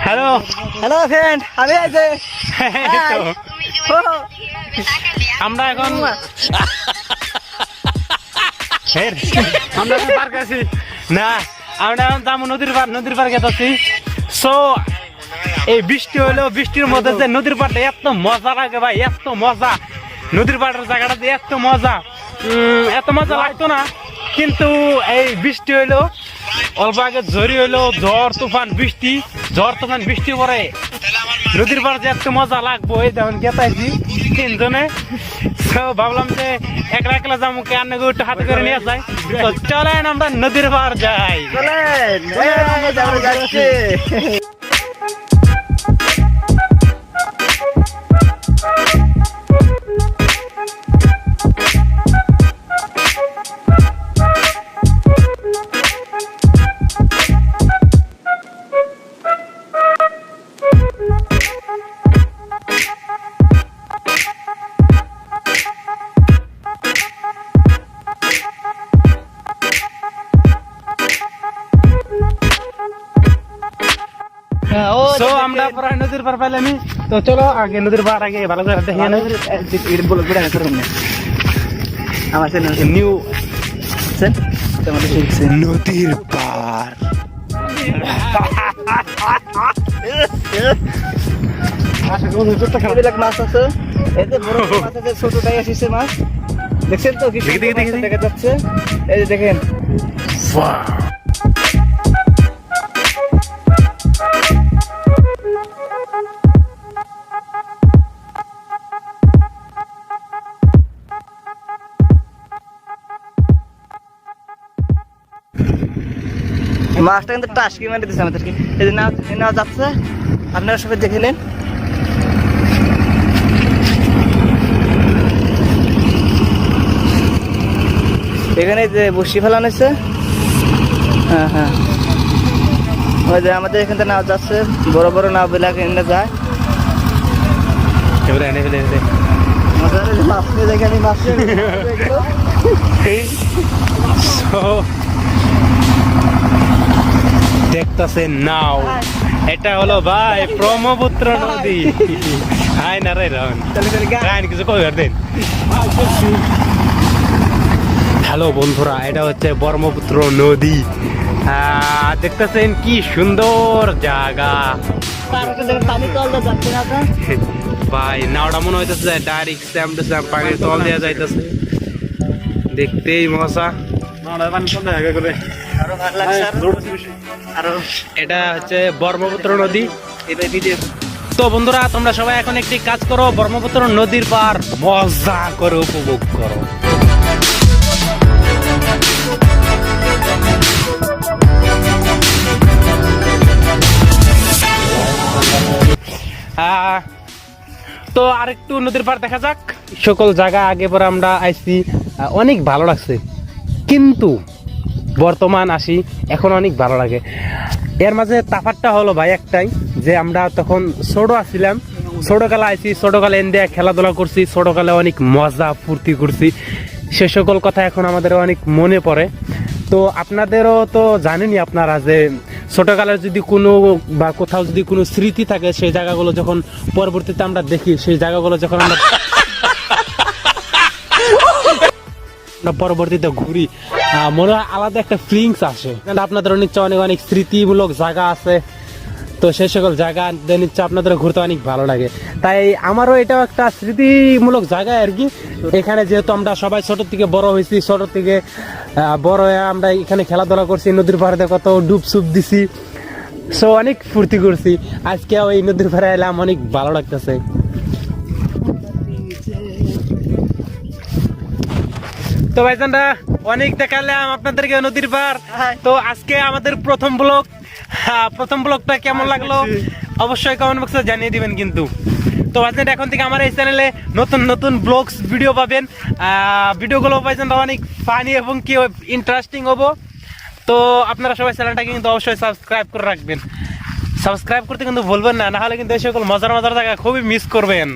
Hello hello friend, আমি এই যে আমরা এখন আমরা এখন পার্ক আছি না, আমরা এখন যাবো নদীর পার গেছি। সো এই বৃষ্টি হলো, বৃষ্টির মধ্যে যে নদীর পাড়টা এত মজা লাগে ভাই, এত মজা। নদীর পাড়ের জায়গাটাতে এত মজা, এত মজা লাগতো না, কিন্তু এই বৃষ্টি হইলো, অল্প আগে ঝড়ি হইলো, ঝড় তুফান বৃষ্টি পরে নদীর পাড়ে যে এত মজা লাগবো। এই যেমন গেতাইছি তিনজনে, ভাবলাম যে একলা একলা যাবো, কে আন্না একটু হাতে করে নিয়ে যায়। তো চলেন আমরা নদীর পাড় যাই। তো আমরা প্রায় নদীর পার পাইলাম, তো চলো আগে নদীর পার আগে ভালো করে দেখে নিউ নদীর পার। মাছ আছে, এই যে বড় মাছ আছে, ছোটটাই আসছে মাছ, দেখছেন তো? দেখা যাচ্ছে, এই যে দেখেন। মাছটা কিন্তু টাসকি মারি দিচ্ছে আমাদেরকে, এই যে নাও যাচ্ছে, আপনারা সবাই দেখে নেন। এখানে যে বসি ফেলানো হয়েছে, হ্যাঁ হ্যাঁ, ওই যে আমাদের এখান থেকে নাও যাচ্ছে, বড় বড় নাও বিলাক এনে যায়। মাছ নিয়ে দেখে আমি মাছ দেখতেছেন নাও, এটা হলো ভাই ব্রহ্মপুত্র নদী। হাই না রে রান কিছু কই দেন। হ্যালো বন্ধুরা, এটা হচ্ছে ব্রহ্মপুত্র নদী। দেখতেছেন কি সুন্দর জায়গা ভাই। নাওটা মনে হইতেছে ডাইরেক্ট পানির তল দেওয়া যাইতেছে, দেখতেই মজা। এটা হচ্ছে ব্রহ্মপুত্র নদী। তো বন্ধুরা, তোমরা সবাই এখন একটি কাজ করো, ব্রহ্মপুত্র নদীর পার মজা করে উপভোগ করো। তো আরেকটু নদীর পার দেখা যাক। সকল জায়গা আগে পরে আমরা আইছি, অনেক ভালো লাগছে, কিন্তু বর্তমান আসি এখন অনেক ভালো লাগে। এর মাঝে তাফারটা হলো ভাই একটাই, যে আমরা তখন ছোট আসছিলাম, ছোটকালে আইছি, ছোটকালে এনদিয়া খেলাধুলা করছি, ছোটকালে অনেক মজা ফুর্তি করছি, সে সকল কথা এখন আমাদের অনেক মনে পড়ে। তো আপনাদেরও তো জানেনই আপনারা, যে ছোটকালের যদি কোনো বা কোথাও যদি কোনো স্মৃতি থাকে, সেই জায়গাগুলো যখন পরবর্তীতে আমরা দেখি, সেই জায়গাগুলো যখন আমরা পরবর্তীতে ঘুরি, মনে হয় আলাদা একটা ফিলিংস আসে। আপনাদের নিশ্চয় অনেক অনেক স্মৃতিমূলক জায়গা আছে, তো সেই সকল জায়গা নিশ্চয় আপনাদের ঘুরতে অনেক ভালো লাগে। তাই আমারও এটাও একটা স্মৃতিমূলক জায়গা আর কি। এখানে যেহেতু আমরা সবাই ছোট থেকে বড় হয়েছি, ছোট থেকে বড় হয়ে আমরা এখানে খেলাধুলা করছি, নদীর পাড়ে কত ডুব সুপ দিছি, সো অনেক ফুর্তি করছি। আজকে ওই নদীর পাড়ে এলাম, অনেক ভালো লাগতেছে। তো ভাইজানরা, অনেক দেখালাম আপনাদেরকে নদীর পার। তো আজকে আমাদের প্রথম ব্লগটা কেমন লাগলো অবশ্যই কমেন্ট বক্সে জানিয়ে দিবেন কিন্তু। তো ভাইজান, এখন থেকে আমার এই চ্যানেলে নতুন নতুন ব্লগস ভিডিও পাবেন। ভিডিওগুলো ভাইজান অনেক ফানি এবং কি ইন্টারেস্টিং হবো। তো আপনারা সবাই চ্যানেলটাকে কিন্তু অবশ্যই সাবস্ক্রাইব করে রাখবেন, সাবস্ক্রাইব করতে কিন্তু ভুলবেন না, নাহলে কিন্তু এই সকল মজার মজার জায়গা খুবই মিস করবেন।